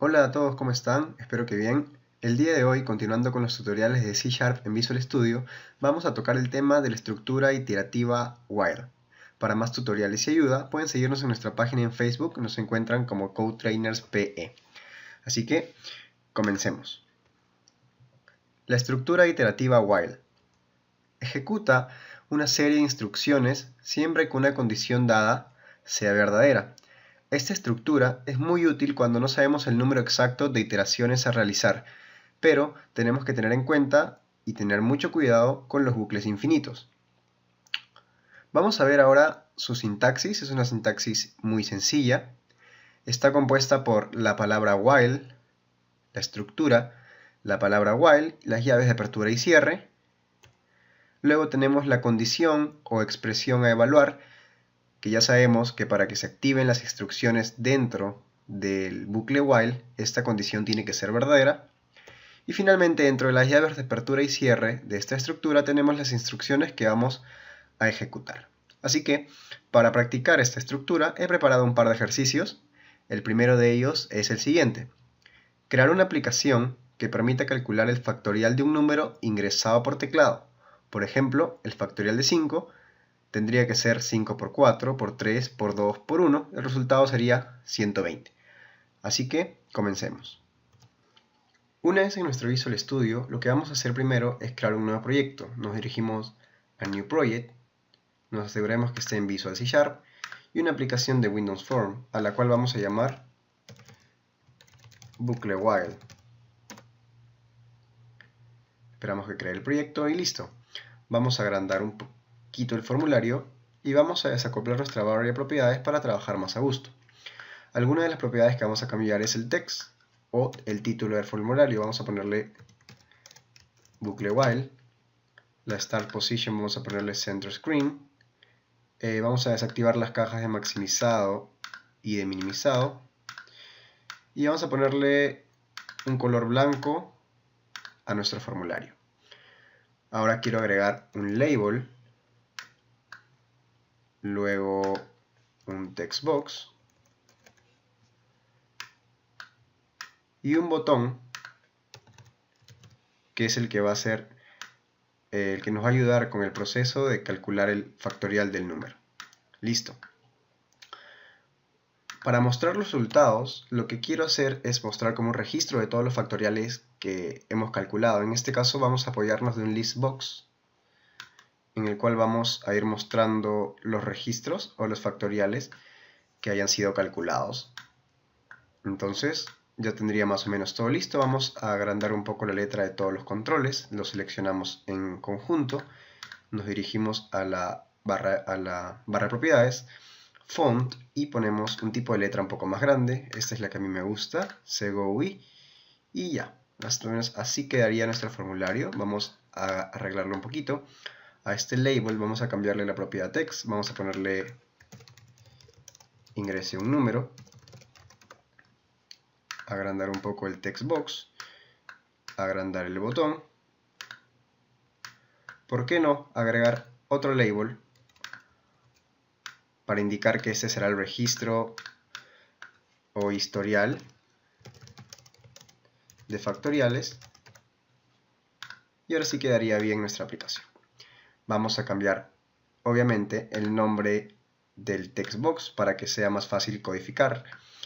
Hola a todos, ¿cómo están? Espero que bien. El día de hoy, continuando con los tutoriales de C# en Visual Studio, vamos a tocar el tema de la estructura iterativa while. Para más tutoriales y ayuda, pueden seguirnos en nuestra página en Facebook, nos encuentran como CodeTrainers PE. Así que, comencemos. La estructura iterativa while ejecuta una serie de instrucciones siempre que una condición dada sea verdadera. Esta estructura es muy útil cuando no sabemos el número exacto de iteraciones a realizar, pero tenemos que tener en cuenta y tener mucho cuidado con los bucles infinitos. Vamos a ver ahora su sintaxis. Es una sintaxis muy sencilla. Está compuesta por la palabra while, la estructura, la palabra while, las llaves de apertura y cierre. Luego tenemos la condición o expresión a evaluar, que ya sabemos que para que se activen las instrucciones dentro del bucle while, esta condición tiene que ser verdadera. Y finalmente, dentro de las llaves de apertura y cierre de esta estructura tenemos las instrucciones que vamos a ejecutar. Así que, para practicar esta estructura, he preparado un par de ejercicios. El primero de ellos es el siguiente: crear una aplicación que permita calcular el factorial de un número ingresado por teclado. Por ejemplo, el factorial de 5 tendría que ser 5 por 4, por 3, por 2, por 1. El resultado sería 120. Así que, comencemos. Una vez en nuestro Visual Studio, lo que vamos a hacer primero es crear un nuevo proyecto. Nos dirigimos a New Project, nos aseguramos que esté en Visual C# y una aplicación de Windows Form, a la cual vamos a llamar bucle while. Esperamos que cree el proyecto y listo. Vamos a agrandar un poquito el formulario y vamos a desacoplar nuestra barra de propiedades para trabajar más a gusto. Alguna de las propiedades que vamos a cambiar es el text o el título del formulario. Vamos a ponerle bucle while. La start position vamos a ponerle center screen. Vamos a desactivar las cajas de maximizado y de minimizado. Y vamos a ponerle un color blanco a nuestro formulario. Ahora quiero agregar un label, luego un text box y un botón que es el que va a ser el que nos va a ayudar con el proceso de calcular el factorial del número. Listo. Para mostrar los resultados, lo que quiero hacer es mostrar como un registro de todos los factoriales que hemos calculado. En este caso vamos a apoyarnos de un listbox, en el cual vamos a ir mostrando los registros o los factoriales que hayan sido calculados. Entonces ya tendría más o menos todo listo. Vamos a agrandar un poco la letra de todos los controles. Los seleccionamos en conjunto. Nos dirigimos a la barra de propiedades, font, y ponemos un tipo de letra un poco más grande. Esta es la que a mí me gusta, CGUI, y ya. Más o menos así quedaría nuestro formulario. Vamos a arreglarlo un poquito. A este label vamos a cambiarle la propiedad text. Vamos a ponerle ingrese un número. Agrandar un poco el text box. Agrandar el botón. ¿Por qué no agregar otro label para indicar que este será el registro o historial de factoriales? Y ahora sí quedaría bien nuestra aplicación. Vamos a cambiar, obviamente, el nombre del textbox para que sea más fácil codificar.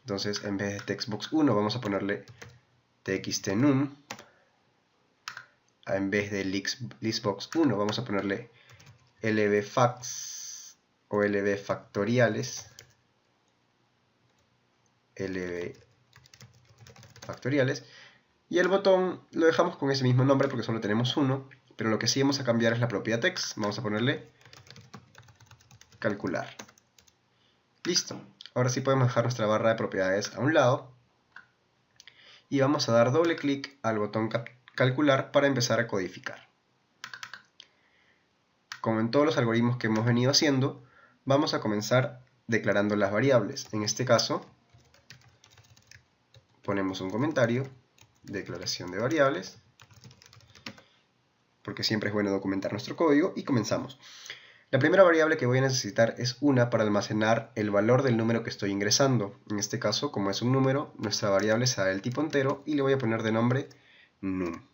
Entonces, en vez de textbox 1, vamos a ponerle txtnum. En vez de listbox 1, vamos a ponerle lbfacts o lbfactoriales. Y el botón lo dejamos con ese mismo nombre porque solo tenemos uno, pero lo que sí vamos a cambiar es la propiedad text. Vamos a ponerle calcular. Listo. Ahora sí podemos dejar nuestra barra de propiedades a un lado y vamos a dar doble clic al botón calcular para empezar a codificar. Como en todos los algoritmos que hemos venido haciendo, vamos a comenzar declarando las variables. En este caso, ponemos un comentario, declaración de variables, porque siempre es bueno documentar nuestro código, y comenzamos. La primera variable que voy a necesitar es una para almacenar el valor del número que estoy ingresando. En este caso, como es un número, nuestra variable será del tipo entero y le voy a poner de nombre num.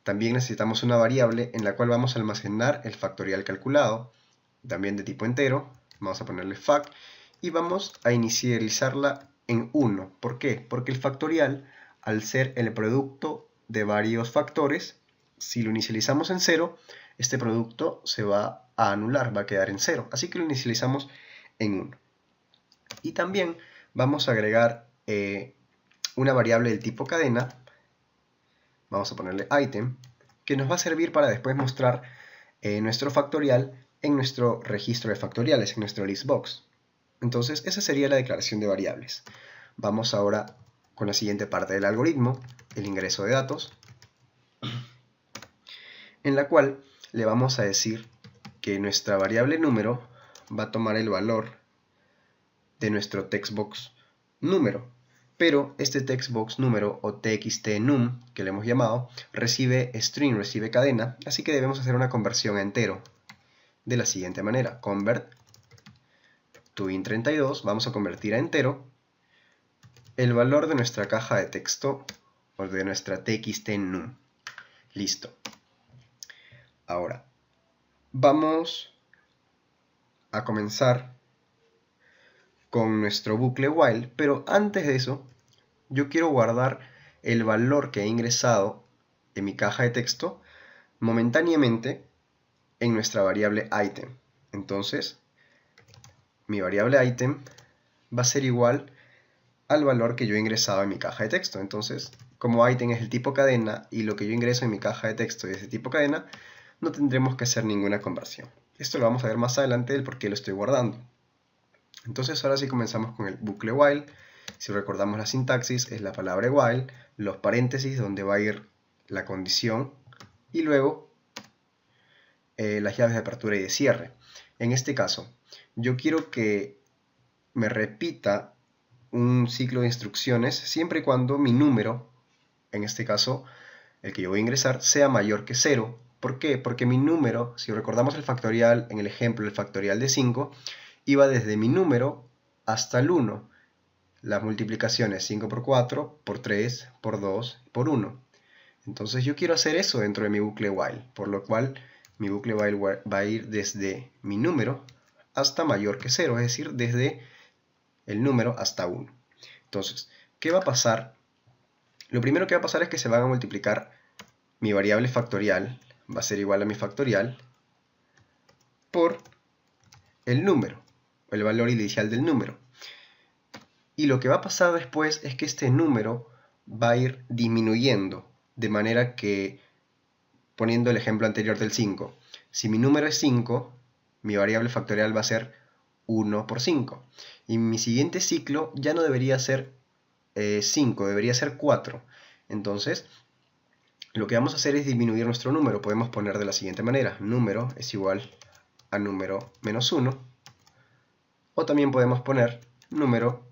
También necesitamos una variable en la cual vamos a almacenar el factorial calculado, también de tipo entero. Vamos a ponerle fact y vamos a inicializarla en 1. ¿Por qué? Porque el factorial, al ser el producto de varios factores, si lo inicializamos en 0, este producto se va a anular, va a quedar en 0. Así que lo inicializamos en 1. Y también vamos a agregar una variable del tipo cadena. Vamos a ponerle item, que nos va a servir para después mostrar nuestro factorial en nuestro registro de factoriales, en nuestro listbox. Entonces, esa sería la declaración de variables. Vamos ahora con la siguiente parte del algoritmo, el ingreso de datos, en la cual le vamos a decir que nuestra variable número va a tomar el valor de nuestro textbox número. Pero este textbox número o txt_num, que le hemos llamado, recibe string, recibe cadena, así que debemos hacer una conversión a entero de la siguiente manera. Convert to int32, vamos a convertir a entero el valor de nuestra caja de texto o de nuestra txt_num. Listo. Ahora, vamos a comenzar con nuestro bucle while, pero antes de eso, yo quiero guardar el valor que he ingresado en mi caja de texto momentáneamente en nuestra variable item. Entonces, mi variable item va a ser igual al valor que yo he ingresado en mi caja de texto. Entonces, como item es el tipo cadena y lo que yo ingreso en mi caja de texto es de tipo cadena, no tendremos que hacer ninguna conversión. Esto lo vamos a ver más adelante del por qué lo estoy guardando. Entonces ahora sí comenzamos con el bucle while. Si recordamos la sintaxis, es la palabra while, los paréntesis donde va a ir la condición y luego las llaves de apertura y de cierre. En este caso, yo quiero que me repita un ciclo de instrucciones siempre y cuando mi número, en este caso el que yo voy a ingresar, sea mayor que 0. ¿Por qué? Porque mi número, si recordamos el factorial, en el ejemplo el factorial de 5, iba desde mi número hasta el 1. Las multiplicaciones 5 por 4, por 3, por 2, por 1. Entonces yo quiero hacer eso dentro de mi bucle while, por lo cual mi bucle while va a ir desde mi número hasta mayor que 0, es decir, desde el número hasta 1. Entonces, ¿qué va a pasar? Lo primero que va a pasar es que se van a multiplicar mi variable factorial, va a ser igual a mi factorial, por el número, el valor inicial del número. Y lo que va a pasar después es que este número va a ir disminuyendo, de manera que, poniendo el ejemplo anterior del 5, si mi número es 5, mi variable factorial va a ser 1 por 5. Y mi siguiente ciclo ya no debería ser 5, debería ser 4. Entonces, lo que vamos a hacer es disminuir nuestro número. Podemos poner de la siguiente manera: número es igual a número menos 1. O también podemos poner número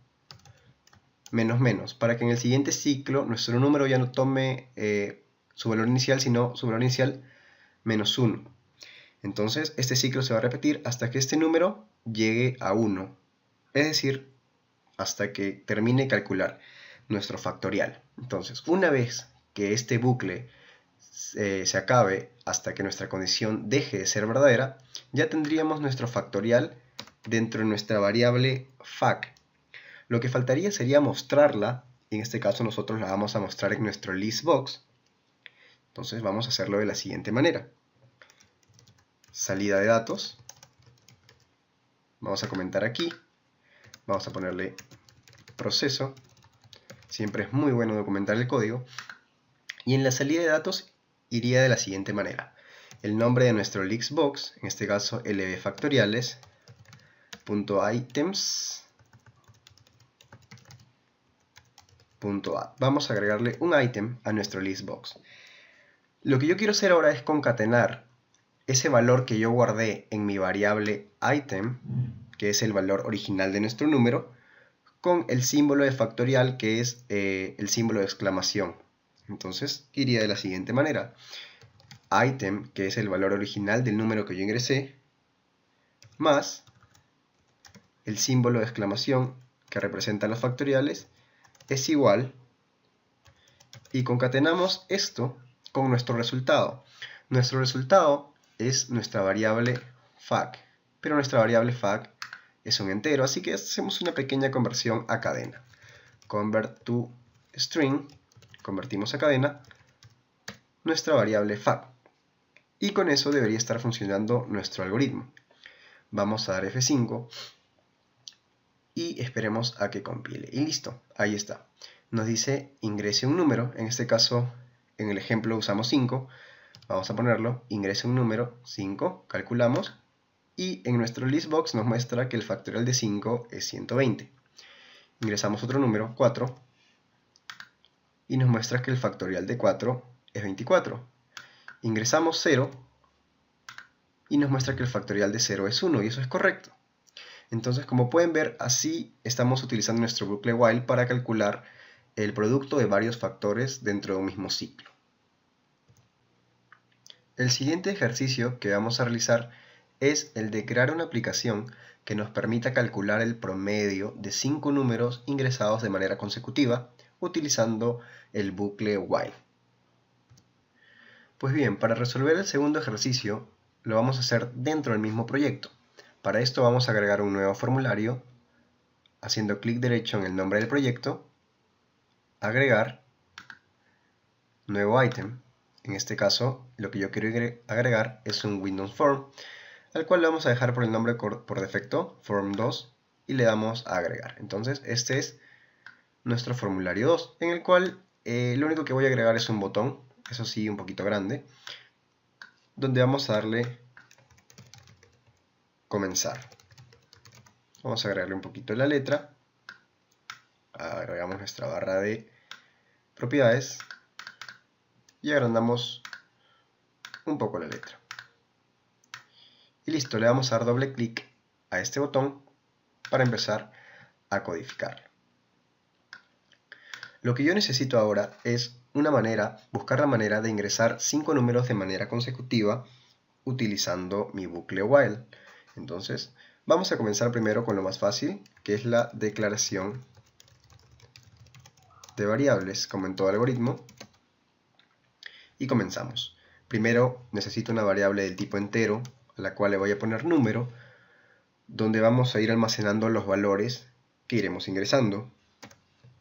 menos menos, para que en el siguiente ciclo nuestro número ya no tome su valor inicial, sino su valor inicial menos 1. Entonces, este ciclo se va a repetir hasta que este número llegue a 1. Es decir, hasta que termine de calcular nuestro factorial. Entonces, una vez que este bucle se acabe hasta que nuestra condición deje de ser verdadera, ya tendríamos nuestro factorial dentro de nuestra variable fac. Lo que faltaría sería mostrarla, y en este caso nosotros la vamos a mostrar en nuestro listbox. Entonces vamos a hacerlo de la siguiente manera. Salida de datos. Vamos a comentar aquí. Vamos a ponerle proceso. Siempre es muy bueno documentar el código. Y en la salida de datos iría de la siguiente manera: el nombre de nuestro listbox, en este caso lbfactoriales.items. Vamos a agregarle un item a nuestro listbox. Lo que yo quiero hacer ahora es concatenar ese valor que yo guardé en mi variable item, que es el valor original de nuestro número, con el símbolo de factorial, que es el símbolo de exclamación. Entonces iría de la siguiente manera: item, que es el valor original del número que yo ingresé, más el símbolo de exclamación que representa los factoriales es igual, y concatenamos esto con nuestro resultado. Nuestro resultado es nuestra variable faq, pero nuestra variable faq es un entero, así que hacemos una pequeña conversión a cadena. Convert to string, convertimos a cadena nuestra variable faq. Y con eso debería estar funcionando nuestro algoritmo. Vamos a dar F5 y esperemos a que compile. Y listo, ahí está. Nos dice ingrese un número, en este caso, en el ejemplo usamos 5. Vamos a ponerlo, ingrese un número, 5, calculamos. Y en nuestro listbox nos muestra que el factorial de 5 es 120. Ingresamos otro número, 4. Y nos muestra que el factorial de 4 es 24. Ingresamos 0. Y nos muestra que el factorial de 0 es 1. Y eso es correcto. Entonces, como pueden ver, así estamos utilizando nuestro bucle while para calcular el producto de varios factores dentro de un mismo ciclo. El siguiente ejercicio que vamos a realizar es el de crear una aplicación que nos permita calcular el promedio de 5 números ingresados de manera consecutiva utilizando el bucle while. Pues bien, para resolver el segundo ejercicio lo vamos a hacer dentro del mismo proyecto. Para esto vamos a agregar un nuevo formulario haciendo clic derecho en el nombre del proyecto, agregar, nuevo item. En este caso, lo que yo quiero agregar es un Windows Form, al cual le vamos a dejar por el nombre por defecto, Form 2, y le damos a agregar. Entonces, este es nuestro formulario 2, en el cual lo único que voy a agregar es un botón, eso sí, un poquito grande, donde vamos a darle comenzar. Vamos a agregarle un poquito la letra, agregamos nuestra barra de propiedades y agrandamos un poco la letra. Y listo, le vamos a dar doble clic a este botón para empezar a codificar. Lo que yo necesito ahora es buscar la manera de ingresar 5 números de manera consecutiva utilizando mi bucle while. Entonces, vamos a comenzar primero con lo más fácil, que es la declaración de variables, como en todo algoritmo. Y comenzamos. Primero necesito una variable del tipo entero, a la cual le voy a poner número, donde vamos a ir almacenando los valores que iremos ingresando.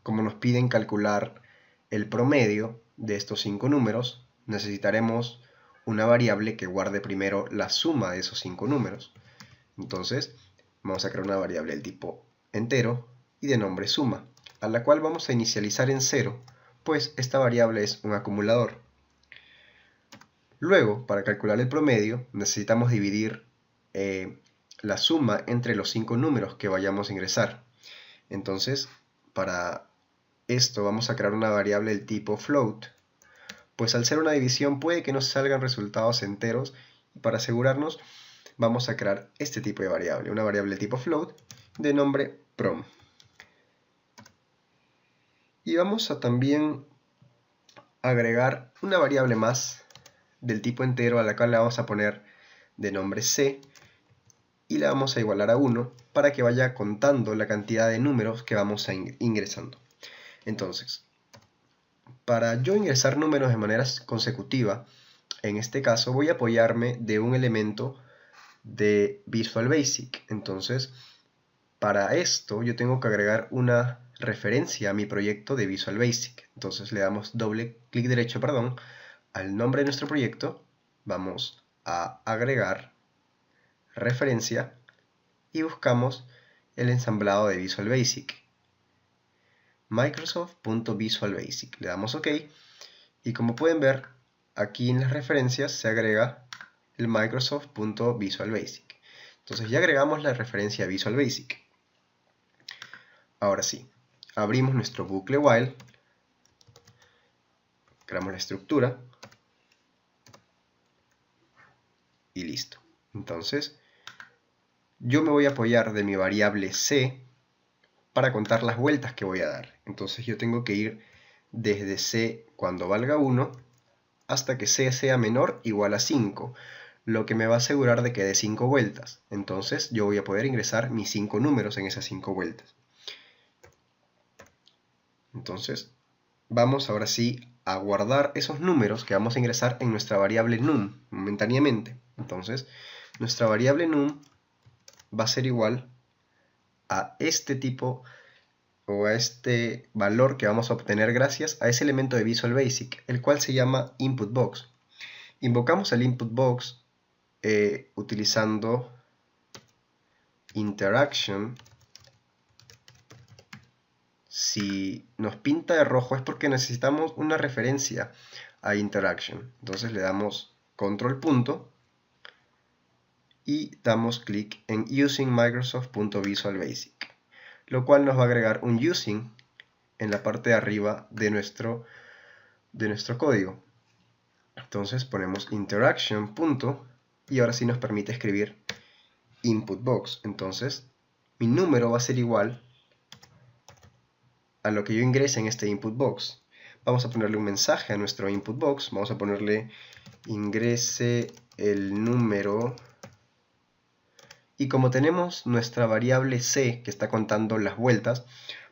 Como nos piden calcular el promedio de estos 5 números, necesitaremos una variable que guarde primero la suma de esos 5 números. Entonces, vamos a crear una variable del tipo entero y de nombre suma, a la cual vamos a inicializar en 0, pues esta variable es un acumulador. Luego, para calcular el promedio, necesitamos dividir la suma entre los 5 números que vayamos a ingresar. Entonces, para esto vamos a crear una variable del tipo float, pues al ser una división puede que nos salgan resultados enteros, y para asegurarnos vamos a crear este tipo de variable, una variable del tipo float de nombre prom. Y vamos a también agregar una variable más del tipo entero a la cual le vamos a poner de nombre c y la vamos a igualar a 1 para que vaya contando la cantidad de números que vamos a ingresando. Entonces, para yo ingresar números de manera consecutiva, en este caso voy a apoyarme de un elemento de Visual Basic. Entonces, para esto yo tengo que agregar una referencia a mi proyecto de Visual Basic. Entonces le damos doble clic derecho, al nombre de nuestro proyecto, vamos a agregar referencia y buscamos el ensamblado de Visual Basic. Microsoft.Visual Basic. Le damos OK y como pueden ver, aquí en las referencias se agrega el Microsoft.Visual Basic. Entonces ya agregamos la referencia a Visual Basic. Ahora sí, abrimos nuestro bucle while, creamos la estructura y listo. Entonces, yo me voy a apoyar de mi variable c para contar las vueltas que voy a dar. Entonces yo tengo que ir desde c cuando valga 1 hasta que c sea menor o igual a 5. lo que me va a asegurar de que dé 5 vueltas. Entonces yo voy a poder ingresar mis 5 números en esas 5 vueltas. Entonces vamos ahora sí a guardar esos números que vamos a ingresar en nuestra variable num momentáneamente. Entonces nuestra variable num va a ser igual a este tipo o a este valor que vamos a obtener gracias a ese elemento de Visual Basic, el cual se llama InputBox. Invocamos al InputBox utilizando interaction. Si nos pinta de rojo es porque necesitamos una referencia a interaction. Entonces le damos control punto y damos clic en using Microsoft.visualbasic, lo cual nos va a agregar un using en la parte de arriba de nuestro código. Entonces ponemos interaction punto y ahora sí nos permite escribir input box. Entonces mi número va a ser igual a lo que yo ingrese en este input box. Vamos a ponerle un mensaje a nuestro input box. Vamos a ponerle ingrese el número. Y como tenemos nuestra variable c que está contando las vueltas,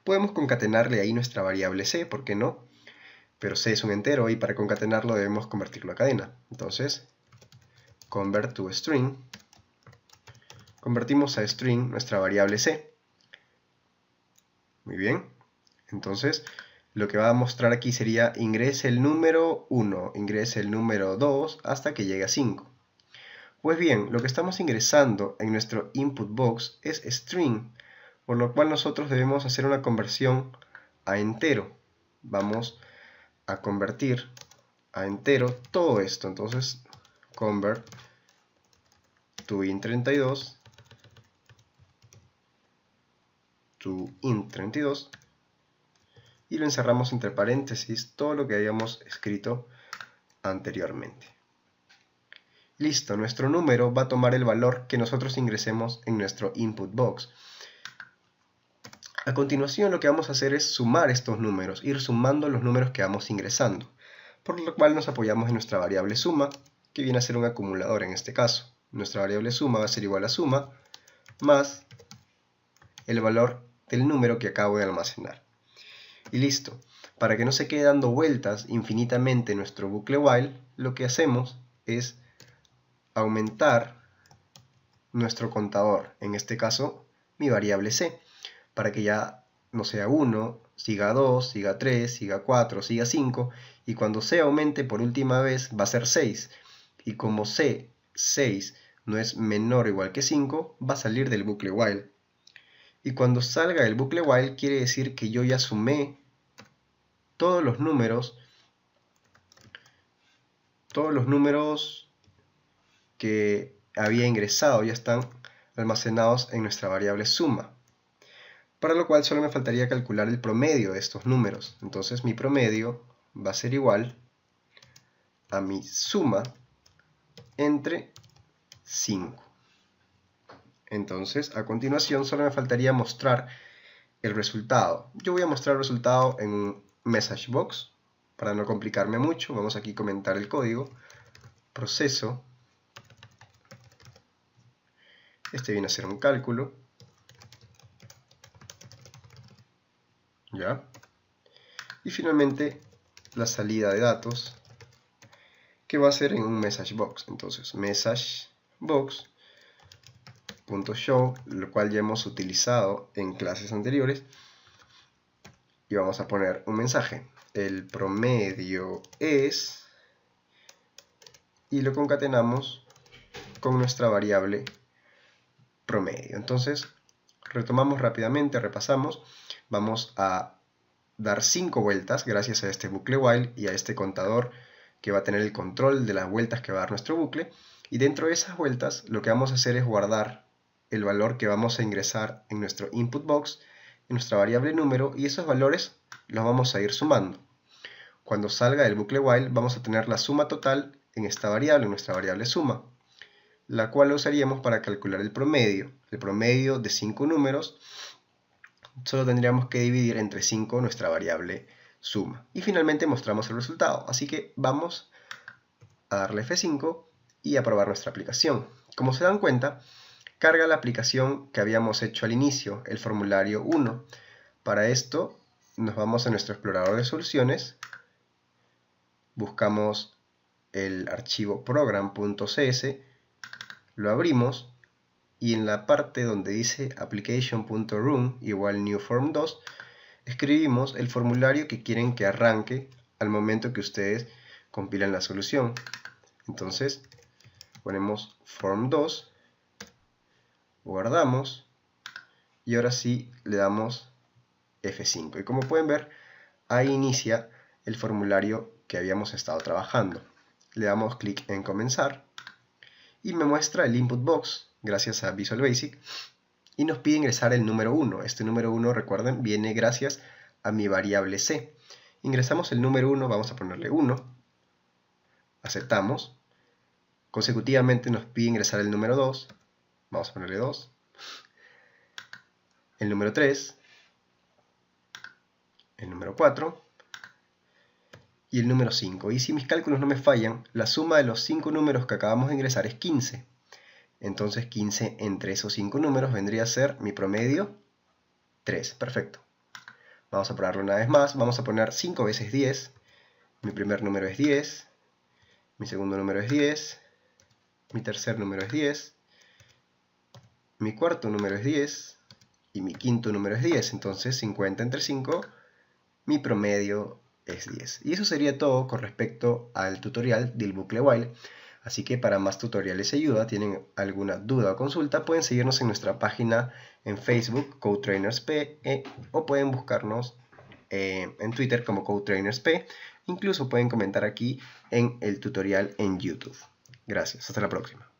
podemos concatenarle ahí nuestra variable c, ¿por qué no? Pero c es un entero y para concatenarlo debemos convertirlo a cadena. Entonces, convert to string. Convertimos a string nuestra variable c. Muy bien. Entonces, lo que va a mostrar aquí sería ingrese el número 1, ingrese el número 2 hasta que llegue a 5. Pues bien, lo que estamos ingresando en nuestro input box es string, por lo cual nosotros debemos hacer una conversión a entero. Vamos a convertir a entero todo esto. Entonces, convert to int32 to int32 y lo encerramos entre paréntesis todo lo que habíamos escrito anteriormente. Listo, nuestro número va a tomar el valor que nosotros ingresemos en nuestro input box. A continuación lo que vamos a hacer es sumar estos números, ir sumando los números que vamos ingresando, por lo cual nos apoyamos en nuestra variable suma, que viene a ser un acumulador en este caso. Nuestra variable suma va a ser igual a suma más el valor del número que acabo de almacenar. Y listo. Para que no se quede dando vueltas infinitamente nuestro bucle while, lo que hacemos es aumentar nuestro contador, en este caso mi variable c, para que ya no sea 1, siga 2, siga 3, siga 4, siga 5, y cuando c aumente por última vez va a ser 6, y como c, 6, no es menor o igual que 5, va a salir del bucle while. Y cuando salga del bucle while quiere decir que yo ya sumé todos los números que había ingresado, ya están almacenados en nuestra variable suma. Para lo cual solo me faltaría calcular el promedio de estos números. Entonces mi promedio va a ser igual a mi suma entre 5. Entonces, a continuación solo me faltaría mostrar el resultado. Yo voy a mostrar el resultado en un message box. Para no complicarme mucho, vamos aquí a comentar el código. Proceso. Este viene a ser un cálculo. ¿Ya? Y finalmente, la salida de datos, que va a ser en un message box. Entonces, message box .show, lo cual ya hemos utilizado en clases anteriores, y vamos a poner un mensaje, el promedio es, y lo concatenamos con nuestra variable promedio. Entonces retomamos rápidamente, repasamos, vamos a dar 5 vueltas gracias a este bucle while y a este contador que va a tener el control de las vueltas que va a dar nuestro bucle, y dentro de esas vueltas lo que vamos a hacer es guardar el valor que vamos a ingresar en nuestro input box, en nuestra variable número, y esos valores los vamos a ir sumando. Cuando salga del bucle while vamos a tener la suma total en esta variable, en nuestra variable suma, la cual la usaríamos para calcular el promedio. El promedio de 5 números solo tendríamos que dividir entre 5 nuestra variable suma. Y finalmente mostramos el resultado. Así que vamos a darle F5 y aprobar nuestra aplicación. Como se dan cuenta, carga la aplicación que habíamos hecho al inicio, el formulario 1. Para esto nos vamos a nuestro explorador de soluciones, buscamos el archivo program.cs, lo abrimos y en la parte donde dice application.run igual new form 2, escribimos el formulario que quieren que arranque al momento que ustedes compilan la solución. Entonces ponemos form 2, guardamos y ahora sí le damos F5. Y como pueden ver, ahí inicia el formulario que habíamos estado trabajando. Le damos clic en comenzar y me muestra el input box gracias a Visual Basic y nos pide ingresar el número 1. Este número 1, recuerden, viene gracias a mi variable c. Ingresamos el número 1, vamos a ponerle 1, aceptamos. Consecutivamente nos pide ingresar el número 2, vamos a ponerle 2, el número 3, el número 4 y el número 5. Y si mis cálculos no me fallan, la suma de los 5 números que acabamos de ingresar es 15. Entonces 15 entre esos 5 números vendría a ser mi promedio 3. Perfecto. Vamos a probarlo una vez más. Vamos a poner 5 veces 10. Mi primer número es 10. Mi segundo número es 10. Mi tercer número es 10. Mi cuarto número es 10. Y mi quinto número es 10. Entonces 50 entre 5, mi promedio es 10. Y eso sería todo con respecto al tutorial del bucle while. Así que para más tutoriales y ayuda, tienen alguna duda o consulta, pueden seguirnos en nuestra página en Facebook, CodeTrainersP, o pueden buscarnos en Twitter como CodeTrainersP. Incluso pueden comentar aquí en el tutorial en YouTube. Gracias, hasta la próxima.